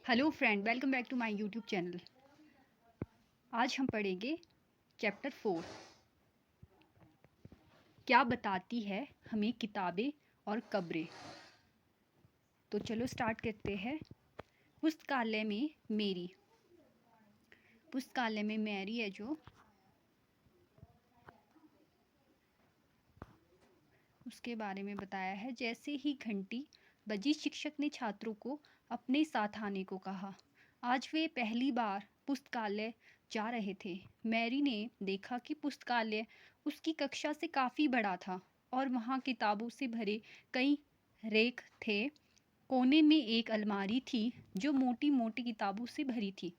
Hello friend, welcome back to my YouTube channel. आज हम पढ़ेंगे चैप्टर 4। क्या बताती है हमें किताबें और कब्रें। तो चलो स्टार्ट करते हैं। पुस्तकालय में मेरी। पुस्तकालय में मैरी है जो उसके बारे में बताया है। जैसे ही घंटी बजी, शिक्षक ने छात्रों को अपने साथ आने को कहा। आज वे पहली बार पुस्तकालय जा रहे थे। मैरी ने देखा कि पुस्तकालय उसकी कक्षा से काफ़ी बड़ा था और वहाँ किताबों से भरे कई रैक थे। कोने में एक अलमारी थी जो मोटी मोटी किताबों से भरी थी।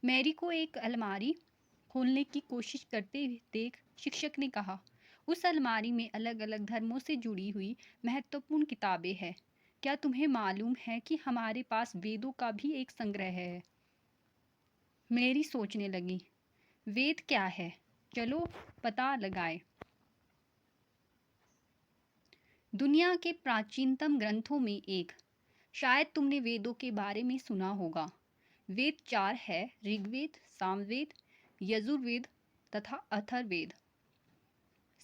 मैरी को एक अलमारी खोलने की कोशिश करते देख शिक्षक ने कहा, उस अलमारी में अलग अलग धर्मों से जुड़ी हुई महत्वपूर्ण किताबें हैं। क्या तुम्हें मालूम है कि हमारे पास वेदों का भी एक संग्रह है। मैरी सोचने लगी, वेद क्या है, चलो पता लगाए। दुनिया के प्राचीनतम ग्रंथों में एक। शायद तुमने वेदों के बारे में सुना होगा। वेद 4 है, ऋग्वेद, सामवेद, यजुर्वेद तथा अथर्ववेद।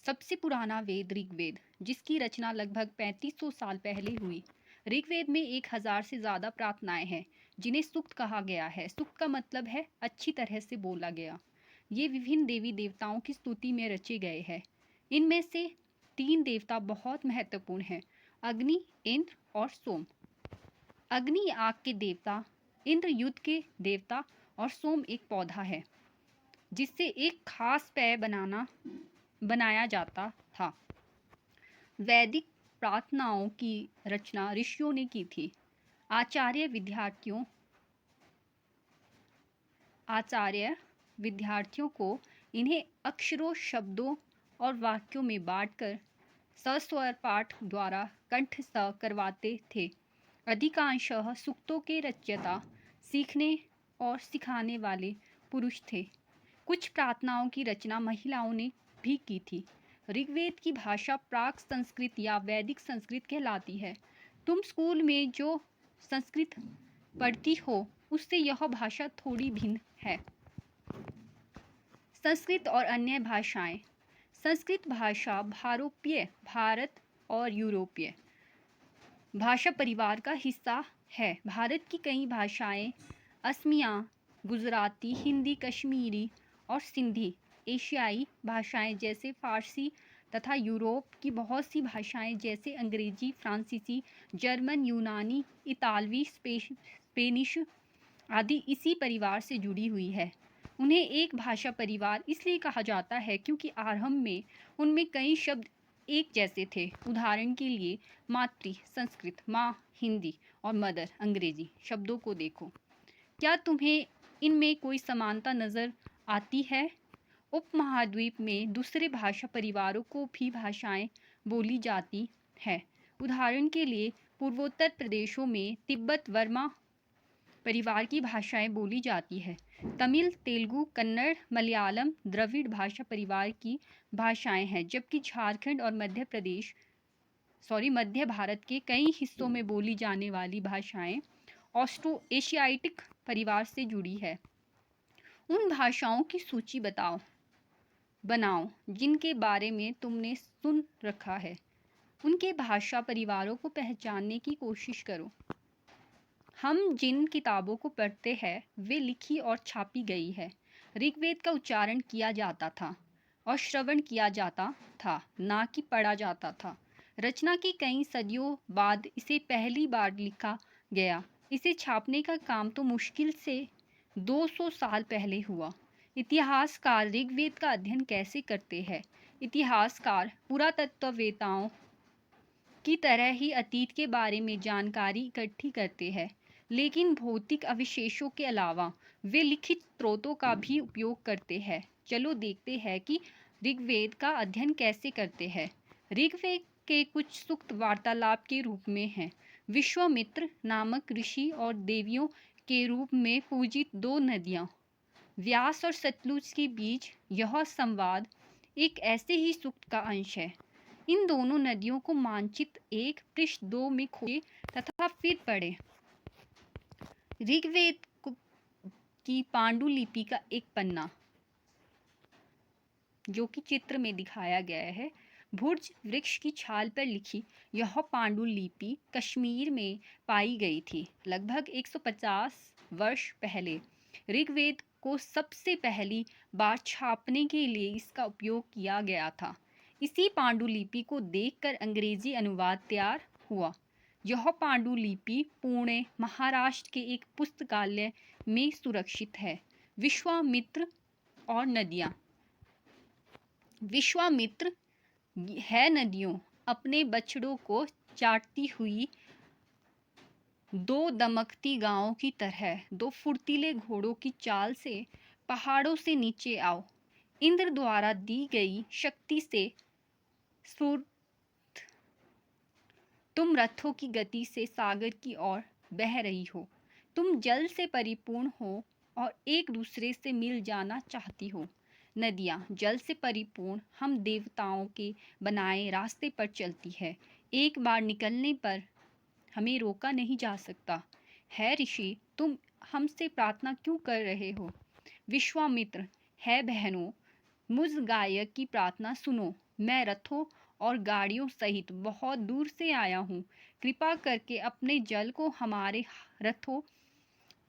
सबसे पुराना वेद ऋग्वेद, जिसकी रचना लगभग 3500 साल पहले हुई। ऋग्वेद में 1000 से ज़्यादा प्रार्थनाएं हैं जिन्हें सूक्त कहा गया है। सूक्त का मतलब है अच्छी तरह से बोला गया। ये विभिन्न देवी देवताओं की स्तुति में रचे गए हैं। इनमें से 3 देवता बहुत महत्वपूर्ण हैं, अग्नि, इंद्र और सोम। अग्नि आग के देवता, इंद्र युद्ध के देवता और सोम एक पौधा है जिससे एक खास पेय बनाया जाता था। वैदिक प्रार्थनाओं की रचना ऋषियों ने की थी। आचार्य विद्यार्थियों को इन्हें अक्षरों, शब्दों और वाक्यों में बांटकर सस्वर पाठ द्वारा कंठस्थ करवाते थे। अधिकांशतः सूक्तों के रचयिता सीखने और सिखाने वाले पुरुष थे। कुछ प्रार्थनाओं की रचना महिलाओं ने भी की थी। ऋग्वेद की भाषा प्राक संस्कृत या वैदिक संस्कृत कहलाती है। तुम स्कूल में जो संस्कृत पढ़ती हो उससे यह भाषा थोड़ी भिन्न है। संस्कृत और अन्य भाषाएं। संस्कृत भाषा भारोपीय, भारत और यूरोपीय भाषा परिवार का हिस्सा है। भारत की कई भाषाएं असमिया, गुजराती, हिंदी, कश्मीरी और सिंधी एशियाई भाषाएं जैसे फारसी तथा यूरोप की बहुत सी भाषाएं जैसे अंग्रेजी, फ्रांसीसी, जर्मन, यूनानी, इतालवी, स्पेनिश आदि इसी परिवार से जुड़ी हुई है। उन्हें एक भाषा परिवार इसलिए कहा जाता है क्योंकि आरंभ में उनमें कई शब्द एक जैसे थे। उदाहरण के लिए मातृ संस्कृत, माँ हिंदी और मदर अंग्रेजी शब्दों को देखो। क्या तुम्हें इनमें कोई समानता नज़र आती है? उपमहाद्वीप में दूसरे भाषा परिवारों को भी भाषाएं बोली जाती हैं। उदाहरण के लिए पूर्वोत्तर प्रदेशों में तिब्बत वर्मा परिवार की भाषाएं बोली जाती है। तमिल, तेलुगु, कन्नड़, मलयालम द्रविड़ भाषा परिवार की भाषाएं हैं, जबकि झारखंड और मध्य भारत के कई हिस्सों में बोली जाने वाली भाषाएं ऑस्ट्रो एशियाटिक परिवार से जुड़ी है। उन भाषाओं की सूची बनाओ जिनके बारे में तुमने सुन रखा है। उनके भाषा परिवारों को पहचानने की कोशिश करो। हम जिन किताबों को पढ़ते हैं वे लिखी और छापी गई है। ऋग्वेद का उच्चारण किया जाता था और श्रवण किया जाता था, ना कि पढ़ा जाता था। रचना की कई सदियों बाद इसे पहली बार लिखा गया। इसे छापने का काम तो मुश्किल से 200 साल पहले हुआ। इतिहासकार ऋग्वेद का अध्ययन कैसे करते हैं? इतिहासकार पुरातत्ववेत्ताओं की तरह ही अतीत के बारे में जानकारी इकट्ठी करते हैं, लेकिन भौतिक अवशेषों के अलावा वे लिखित स्रोतों का भी उपयोग करते हैं। चलो देखते हैं कि ऋग्वेद का अध्ययन कैसे करते हैं। ऋग्वेद के कुछ सूक्त वार्तालाप के रूप में हैं। विश्वामित्र नामक ऋषि और देवियों के रूप में पूजित 2 नदियाँ व्यास और सतलुज के बीच यह संवाद एक ऐसे ही सूक्त का अंश है। इन दोनों नदियों को मानचित्र 1 पृष्ठ 2 में खोजें तथा फिर पढ़ें। ऋग्वेद की पांडुलिपि का एक पन्ना जो कि चित्र में दिखाया गया है, भुर्ज वृक्ष की छाल पर लिखी यह पांडुलिपि कश्मीर में पाई गई थी। लगभग 150 वर्ष पहले ऋग्वेद को सबसे पहली बार छापने के लिए इसका उपयोग किया गया था। इसी पांडुलिपि को देखकर अंग्रेजी अनुवाद तैयार हुआ। यह पांडुलिपि पुणे, महाराष्ट्र के एक पुस्तकालय में सुरक्षित है। विश्वामित्र और नदियाँ। विश्वामित्र है नदियों अपने बछड़ों को चाटती हुई, दो दमकती गायों की तरह, दो फुर्तीले घोड़ों की चाल से पहाड़ों से नीचे आओ। इंद्र द्वारा दी गई शक्ति से सुर तुम रथों की गति से सागर की ओर बह रही हो। तुम जल से परिपूर्ण हो और एक दूसरे से मिल जाना चाहती हो। नदियाँ जल से परिपूर्ण हम देवताओं के बनाए रास्ते पर चलती है। एक बार निकलने पर हमें रोका नहीं जा सकता। है ऋषि, तुम हमसे प्रार्थना क्यों कर रहे हो? विश्वामित्र, है बहनों, मुझ गायक की प्रार्थना सुनो। मैं रथों और गाड़ियों सहित बहुत दूर से आया हूँ। कृपा करके अपने जल को हमारे रथों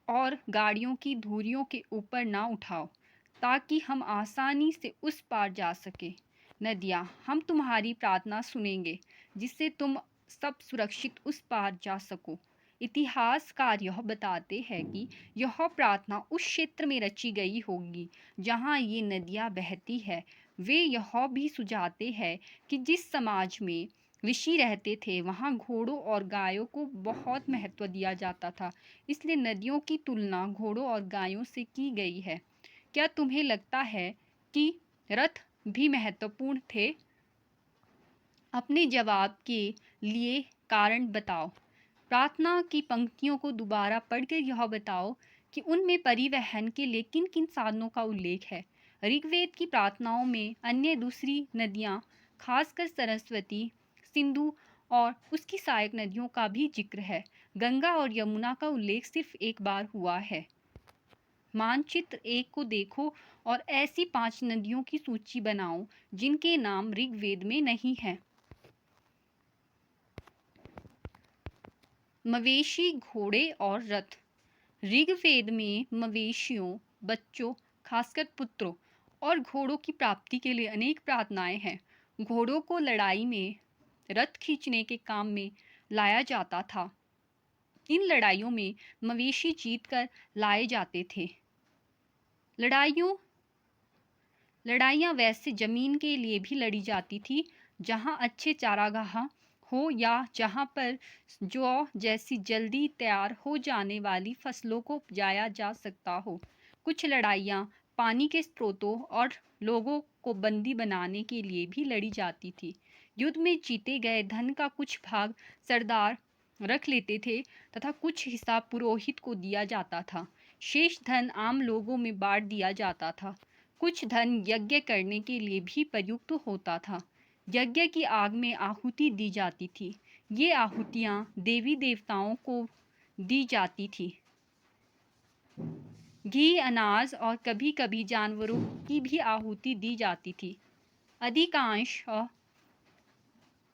और गाड़ियों की धुरियों के ऊपर ना उठाओ, ताकि हम आसानी से उस पार जा सके। नदियाँ, हम तुम्हारी प्रार्थना सुनेंगे, जिससे तुम सब सुरक्षित उस पार जा सको। इतिहासकार यह बताते हैं कि यह प्रार्थना उस क्षेत्र में रची गई होगी जहाँ ये नदियाँ बहती है। वे यह भी सुझाते हैं कि जिस समाज में ऋषि रहते थे वहाँ घोड़ों और गायों को बहुत महत्व दिया जाता था, इसलिए नदियों की तुलना घोड़ों और गायों से की गई है। क्या तुम्हें लगता है कि रथ भी महत्वपूर्ण थे? अपने जवाब के लिए कारण बताओ। प्रार्थना की पंक्तियों को दोबारा पढ़कर यह बताओ कि उनमें परिवहन के लिए किन किन साधनों का उल्लेख है। ऋग्वेद की प्रार्थनाओं में अन्य दूसरी नदियाँ, खासकर सरस्वती, सिंधु और उसकी सहायक नदियों का भी जिक्र है। गंगा और यमुना का उल्लेख सिर्फ एक बार हुआ है। मानचित्र 1 को देखो और ऐसी 5 नदियों की सूची बनाओ जिनके नाम ऋग्वेद में नहीं है। मवेशी, घोड़े और रथ। ऋग्वेद में मवेशियों, बच्चों, खासकर पुत्रों और घोड़ों की प्राप्ति के लिए अनेक प्रार्थनाएं हैं। घोड़ों को लड़ाई में रथ खींचने के काम में लाया जाता था। इन लड़ाइयों में मवेशी जीतकर लाए जाते थे। लड़ाइयाँ वैसे जमीन के लिए भी लड़ी जाती थी, जहाँ अच्छे चारागाह हो या जहाँ पर जौ जैसी जल्दी तैयार हो जाने वाली फसलों को उपजाया जा सकता हो। कुछ लड़ाइयाँ पानी के स्रोतों और लोगों को बंदी बनाने के लिए भी लड़ी जाती थी। युद्ध में जीते गए धन का कुछ भाग सरदार रख लेते थे तथा कुछ हिस्सा पुरोहित को दिया जाता था। शेष धन आम लोगों में बांट दिया जाता था। कुछ धन यज्ञ करने के लिए भी प्रयुक्त होता था। यज्ञ की आग में आहुति दी जाती थी। ये आहुतियाँ देवी देवताओं को दी जाती थी। घी, अनाज और कभी कभी जानवरों की भी आहुति दी जाती थी। अधिकांश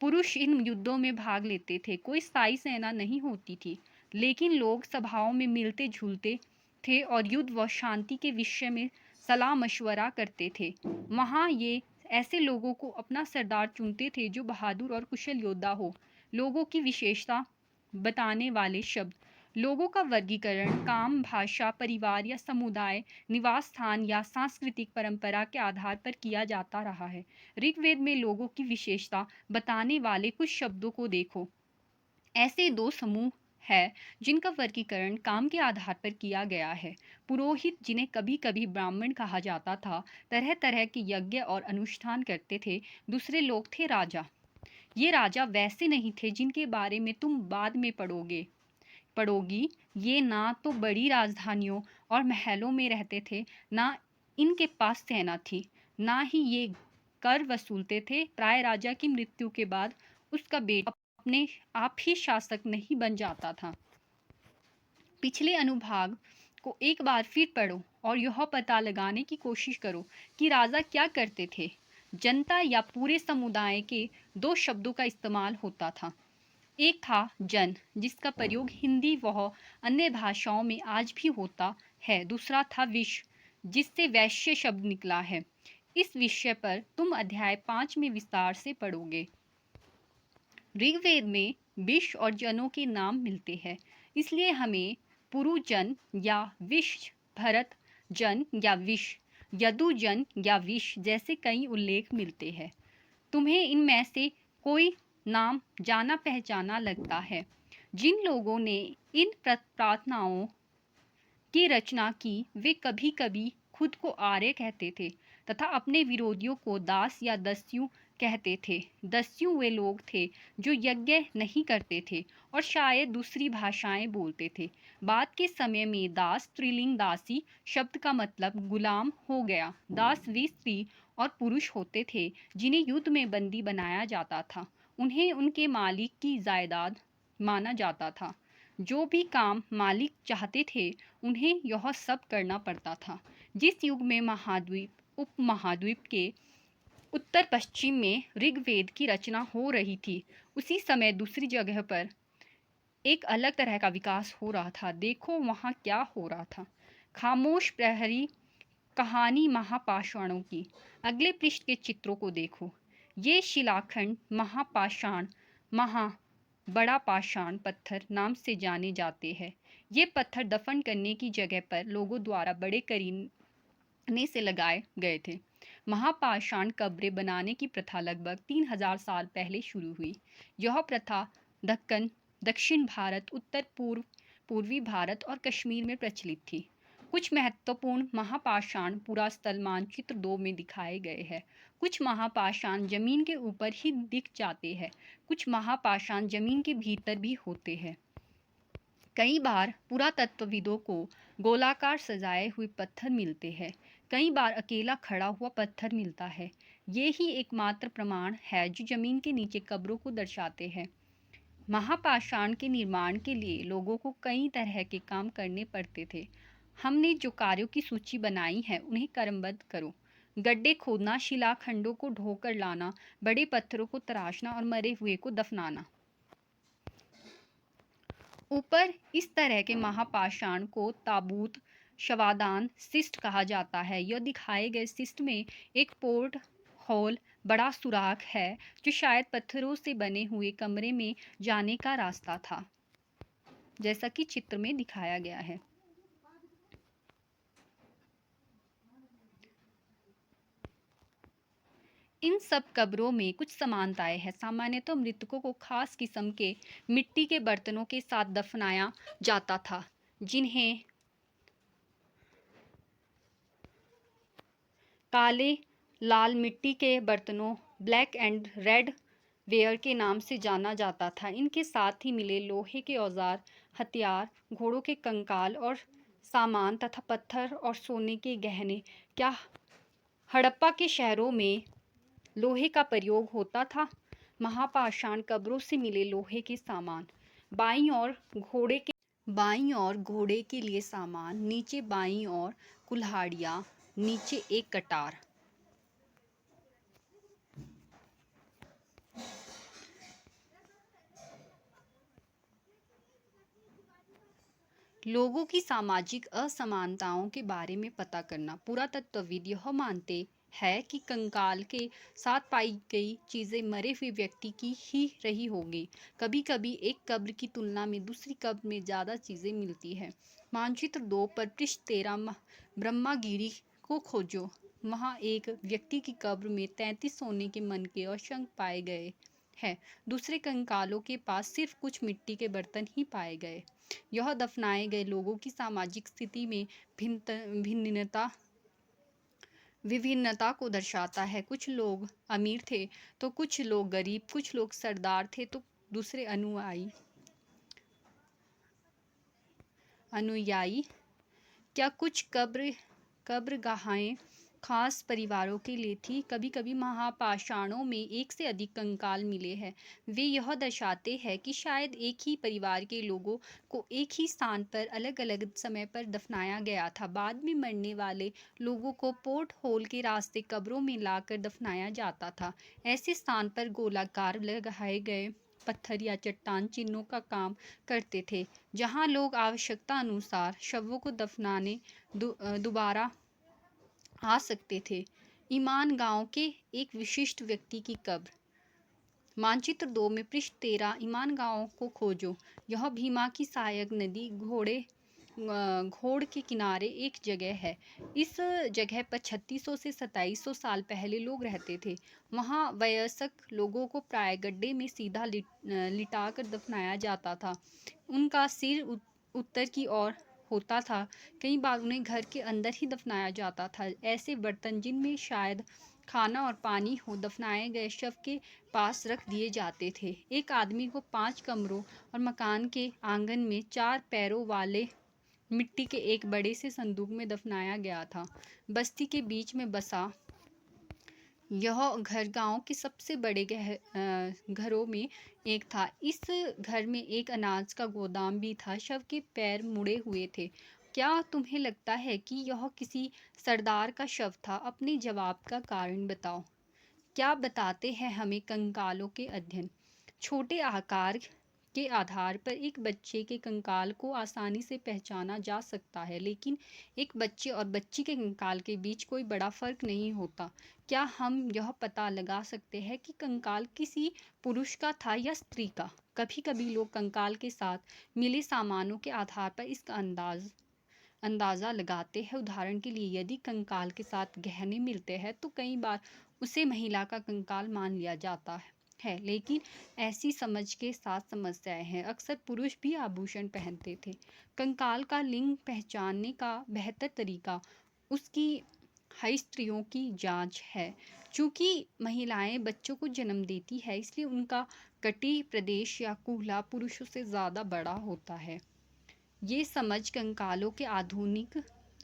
पुरुष इन युद्धों में भाग लेते थे। कोई स्थायी सेना नहीं होती थी, लेकिन लोग सभाओं में मिलते जुलते थे और युद्ध व शांति के विषय में सलाह मशवरा करते थे। वहाँ ये ऐसे लोगों को अपना सरदार चुनते थे जो बहादुर और कुशल योद्धा हो। लोगों की विशेषता बताने वाले शब्द। लोगों का वर्गीकरण काम, भाषा, परिवार या समुदाय, निवास स्थान या सांस्कृतिक परंपरा के आधार पर किया जाता रहा है। ऋग्वेद में लोगों की विशेषता बताने वाले कुछ शब्दों को देखो। ऐसे दो समूह है जिनका वर्गीकरण काम के आधार पर किया गया है। पुरोहित, जिन्हें कभी कभी ब्राह्मण कहा जाता था, तरह तरह के यज्ञ और अनुष्ठान करते थे। दूसरे लोग थे राजा। ये राजा वैसे नहीं थे जिनके बारे में तुम बाद में पड़ोगी। ये ना तो बड़ी राजधानियों और महलों में रहते थे, ना इनके पास सेना थी, ना ही ये कर वसूलते थे। प्राय राजा की मृत्यु के बाद उसका बेटा अपने आप ही शासक नहीं बन जाता था। पिछले अनुभाग को एक बार फिर पढ़ो और यह पता लगाने की कोशिश करो कि राजा क्या करते थे। जनता या पूरे समुदाय के दो शब्दों का इस्तेमाल होता था। एक था जन, जिसका प्रयोग हिंदी व अन्य भाषाओं में आज भी होता है। दूसरा था विश्व, जिससे वैश्य शब्द निकला है। इस विषय पर तुम अध्याय 5 में विस्तार से पढ़ोगे। ऋग्वेद में विश्व और जनों के नाम मिलते हैं, इसलिए हमें पुरुजन या विश्व, भरत जन या विश्व, यदुजन या विश्व जैसे कई उल्लेख मिलते हैं। तुम्हें इनमें से कोई नाम जाना पहचाना लगता है। जिन लोगों ने इन प्रार्थनाओं की रचना की वे कभी कभी खुद को आर्य कहते थे तथा अपने विरोधियों को दास या दस्यु कहते थे। दस्यु वे लोग थे जो यज्ञ नहीं करते थे और शायद दूसरी भाषाएं बोलते थे। बाद के समय में दास स्त्रीलिंग दासी शब्द का मतलब गुलाम हो गया। दास वे स्त्री और पुरुष होते थे जिन्हें युद्ध में बंदी बनाया जाता था। उन्हें उनके मालिक की जायदाद माना जाता था। जो भी काम मालिक चाहते थे उन्हें यह सब करना पड़ता था। जिस युग में महाद्वीप उपमहाद्वीप के उत्तर पश्चिम में ऋग्वेद की रचना हो रही थी, उसी समय दूसरी जगह पर एक अलग तरह का विकास हो रहा था। देखो वहाँ क्या हो रहा था। खामोश प्रहरी कहानी महापाषाणों की। अगले पृष्ठ के चित्रों को देखो। ये शिलाखंड महापाषाण, बड़ा पाषाण पत्थर नाम से जाने जाते हैं। ये पत्थर दफन करने की जगह पर लोगों द्वारा बड़े करीने से लगाए गए थे। महापाषाण कब्रें बनाने की प्रथा लगभग 3000 साल पहले शुरू हुई। यह प्रथा दक्कन, दक्षिण भारत, उत्तर पूर्वी भारत और कश्मीर में प्रचलित थी। कुछ महत्वपूर्ण महापाषाण पुरास्थल मानचित्र 2 में दिखाए गए हैं। कुछ महापाषाण जमीन के ऊपर ही दिख जाते हैं, कुछ महापाषाण जमीन के भीतर भी होते हैं। कई बार पुरातत्वविदों को गोलाकार सजाए हुए पत्थर मिलते हैं, कई बार अकेला खड़ा हुआ पत्थर मिलता है। ये ही एकमात्र प्रमाण है जो जमीन के नीचे कब्रों को दर्शाते हैं। महापाषाण के निर्माण के लिए लोगों को कई तरह के काम करने पड़ते थे। हमने जो कार्यों की सूची बनाई है उन्हें क्रमबद्ध करो। गड्ढे खोदना, शिलाखंडों को ढोकर लाना, बड़े पत्थरों को तराशना और मरे हुए को दफनाना। ऊपर इस तरह के महापाषाण को ताबूत, शवादान, सिस्ट कहा जाता है। यह दिखाए गए सिस्ट में एक पोर्ट होल, बड़ा सुराख है जो शायद पत्थरों से बने हुए कमरे में जाने का रास्ता था, जैसा कि चित्र में दिखाया गया है। इन सब कब्रों में कुछ समानताएं हैं। सामान्यतः मृतकों को खास किस्म के मिट्टी के बर्तनों के साथ दफनाया जाता था, जिन्हें काले लाल मिट्टी के बर्तनों, ब्लैक एंड रेड वेयर के नाम से जाना जाता था। इनके साथ ही मिले लोहे के औजार, हथियार, घोड़ों के कंकाल और सामान तथा पत्थर और सोने के गहने। क्या हड़प्पा के शहरों में लोहे का प्रयोग होता था? महापाषाण कब्रों से मिले लोहे के सामान। बाईं ओर घोड़े के लिए सामान, नीचे बाईं ओर कुल्हाड़ियाँ, नीचे एक कटार। लोगों की सामाजिक असमानताओं के बारे में पता करना। पुरातत्वविद यह मानते हैं कि कंकाल के साथ पाई गई चीज़ें मरे हुए व्यक्ति की ही रही होगी। कभी कभी एक कब्र की तुलना में दूसरी कब्र में ज़्यादा चीज़ें मिलती हैं। मानचित्र 2 पर पृष्ठ 13 ब्रह्मागिरी को खोजो। वहाँ एक व्यक्ति की कब्र में 33 सोने के मनके और शंख पाए गए हैं। दूसरे कंकालों के पास सिर्फ कुछ मिट्टी के बर्तन ही पाए गए। यह दफनाए गए लोगों की सामाजिक स्थिति में विभिन्नता को दर्शाता है। कुछ लोग अमीर थे तो कुछ लोग गरीब, कुछ लोग सरदार थे तो दूसरे अनुयायी। क्या कुछ कब्रगाहें खास परिवारों के लिए थी। कभी कभी महापाषाणों में एक से अधिक कंकाल मिले हैं। वे यह दर्शाते हैं कि शायद एक ही परिवार के लोगों को एक ही स्थान पर अलग अलग समय पर दफनाया गया था। बाद में मरने वाले लोगों को पोर्ट होल के रास्ते कब्रों में लाकर दफनाया जाता था। ऐसे स्थान पर गोलाकार लगाए गए पत्थर या चट्टान चिन्हों का काम करते थे, जहां लोग आवश्यकता अनुसार शवों को दफनाने दोबारा आ सकते थे। ईमान गांव के एक विशिष्ट व्यक्ति की कब्र। मानचित्र 2 में पृष्ठ 13 ईमान गांव को खोजो। यह भीमा की सहायक नदी घोड़ के किनारे एक जगह है। इस जगह पर 3600 से 2700 साल पहले लोग रहते थे। वहाँ वयस्क लोगों को प्राय गड्ढे में सीधा लिटाकर दफनाया जाता था। उनका सिर उत्तर की ओर होता था। कई बार उन्हें घर के अंदर ही दफनाया जाता था। ऐसे बर्तन जिनमें शायद खाना और पानी हो दफनाए गए शव के पास रख दिए जाते थे। एक आदमी को 5 कमरों और मकान के आंगन में 4 पैरों वाले मिट्टी के एक बड़े से संदूक में दफनाया गया था। बस्ती के बीच में बसा यह घर गांव के सबसे बड़े घरों में एक था। इस घर में एक अनाज का गोदाम भी था। शव के पैर मुड़े हुए थे। क्या तुम्हें लगता है कि यह किसी सरदार का शव था? अपने जवाब का कारण बताओ। क्या बताते हैं हमें कंकालों के अध्ययन? छोटे आकार के आधार पर एक बच्चे के कंकाल को आसानी से पहचाना जा सकता है, लेकिन एक बच्चे और बच्ची के कंकाल के बीच कोई बड़ा फर्क नहीं होता। क्या हम यह पता लगा सकते हैं कि कंकाल किसी पुरुष का था या स्त्री का? कभी कभी लोग कंकाल के साथ मिले सामानों के आधार पर इसका अंदाज़ा लगाते हैं। उदाहरण के लिए, यदि कंकाल के साथ गहने मिलते हैं तो कई बार उसे महिला का कंकाल मान लिया जाता है, लेकिन ऐसी समझ के साथ समस्याएं हैं। अक्सर पुरुष भी आभूषण पहनते थे। कंकाल का लिंग पहचानने का बेहतर तरीका उसकी स्त्रियों की जांच है। चूंकि महिलाएं बच्चों को जन्म देती है, इसलिए उनका कटी प्रदेश या कूल्हा पुरुषों से ज़्यादा बड़ा होता है। ये समझ कंकालों के आधुनिक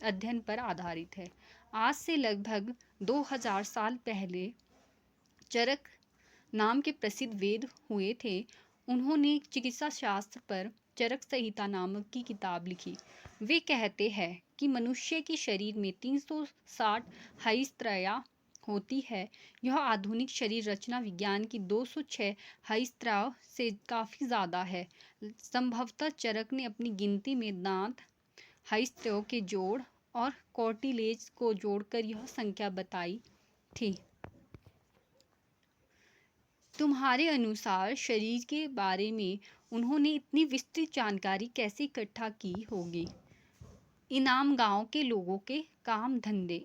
अध्ययन पर आधारित है। आज से लगभग 2000 साल पहले चरक नाम के प्रसिद्ध वेद हुए थे। उन्होंने चिकित्सा शास्त्र पर चरक संहिता नामक की किताब लिखी। वे कहते हैं कि मनुष्य के शरीर में 360 हईस्त्रया होती है। यह आधुनिक शरीर रचना विज्ञान की 206 हईस्त्रयों से काफ़ी ज़्यादा है। संभवतः चरक ने अपनी गिनती में दांत, हईस्त्रयों के जोड़ और कार्टिलेज को जोड़कर यह संख्या बताई थी। तुम्हारे अनुसार शरीर के बारे में उन्होंने इतनी विस्तृत जानकारी कैसे इकट्ठा की होगी? इनाम गांव के लोगों के काम धंधे।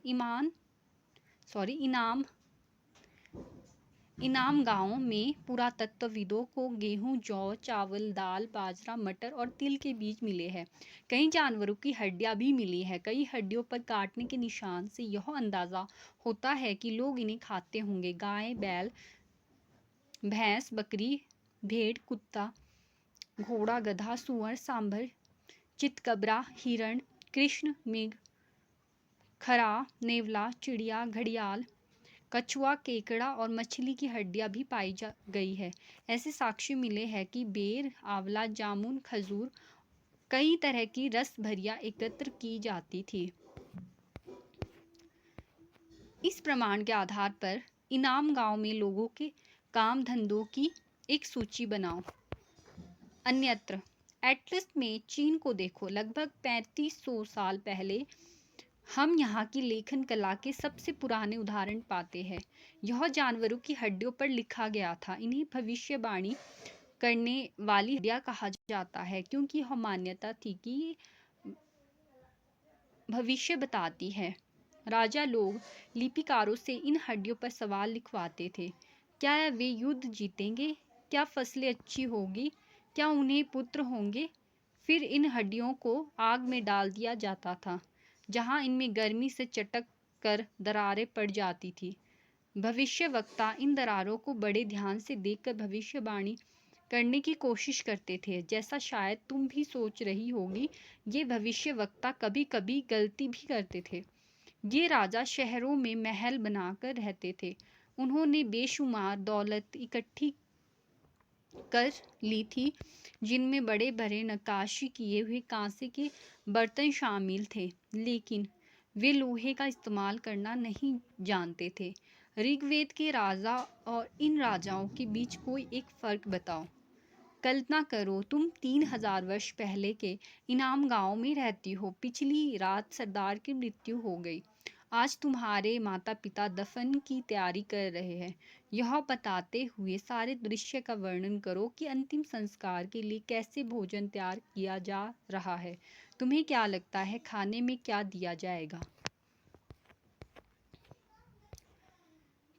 इनाम गांव में पुरातत्वविदों को गेहूं, जौ, चावल, दाल, बाजरा, मटर और तिल के बीज मिले हैं। कई जानवरों की हड्डियां भी मिली हैं। कई हड्डियों पर काटने के निशान से यह अंदाज़ा होता है कि लोग इन्हें खाते होंगे। गाय, बैल, भैंस, बकरी, भेड़, कुत्ता, घोड़ा, गधा, सूअर, सांभर, चितकबरा, हिरण, कृष्ण मृग, खरा, नेवला, चिड़िया, घड़ियाल, कछुआ, केकड़ा और मछली की हड्डियां भी पाई गई है। ऐसे साक्ष्य मिले हैं कि बेर, आंवला, जामुन, खजूर, कई तरह की रस भरियां एकत्र की जाती थी। इस प्रमाण के आधार पर इनाम गांव में लोगों के काम धंधों की एक सूची बनाओ। अन्यत्र एटलस में चीन को देखो। लगभग 3500 साल पहले हम यहाँ की लेखन कला के सबसे पुराने उदाहरण पाते हैं। यह जानवरों की हड्डियों पर लिखा गया था। इन्हें भविष्यवाणी करने वाली हड्डियां कहा जाता है, क्योंकि यह मान्यता थी कि ये भविष्य बताती है। राजा लोग लिपिकारों से इन हड्डियों पर सवाल लिखवाते थे। क्या वे युद्ध जीतेंगे? क्या फसलें अच्छी होगी? क्या उन्हें पुत्र होंगे? फिर इन हड्डियों को आग में डाल दिया जाता था, जहां इनमें गर्मी से चटक कर दरारें पड़ जाती थी। भविष्यवक्ता इन दरारों को बड़े ध्यान से देखकर भविष्यवाणी करने की कोशिश करते थे। जैसा शायद तुम भी सोच रही होगी, ये भविष्यवक्ता कभी कभी गलती भी करते थे। ये राजा शहरों में महल बनाकर रहते थे। उन्होंने बेशुमार दौलत इकट्ठी कर ली थी, जिनमें बड़े बड़े नक्काशी किए हुए कांसे के बर्तन शामिल थे, लेकिन वे लोहे का इस्तेमाल करना नहीं जानते थे। ऋग्वेद के राजा और इन राजाओं के बीच कोई एक फर्क बताओ। कल्पना करो, तुम 3000 वर्ष पहले के इनाम गांव में रहती हो। पिछली रात सरदार की मृत्यु हो गई। आज तुम्हारे माता पिता दफन की तैयारी कर रहे हैं। यह बताते हुए सारे दृश्य का वर्णन करो कि अंतिम संस्कार के लिए कैसे भोजन तैयार किया जा रहा है। तुम्हें क्या लगता है, खाने में क्या दिया जाएगा?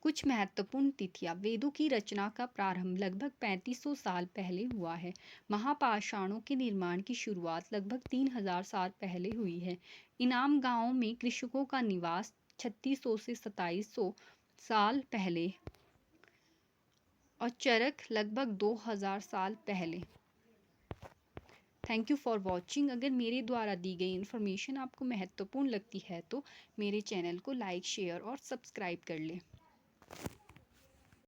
कुछ महत्वपूर्ण तिथियां। वेदों की रचना का प्रारंभ लगभग 3500 साल पहले हुआ है। महापाषाणों के निर्माण की शुरुआत लगभग 3000 साल पहले हुई है। इनाम गांव में कृषकों का निवास 3600 से 2700 साल पहले, और चरक लगभग 2000 साल पहले। Thank you for watching. अगर मेरे द्वारा दी गई इन्फॉर्मेशन आपको महत्वपूर्ण लगती है तो मेरे चैनल को लाइक, शेयर और सब्सक्राइब कर लें।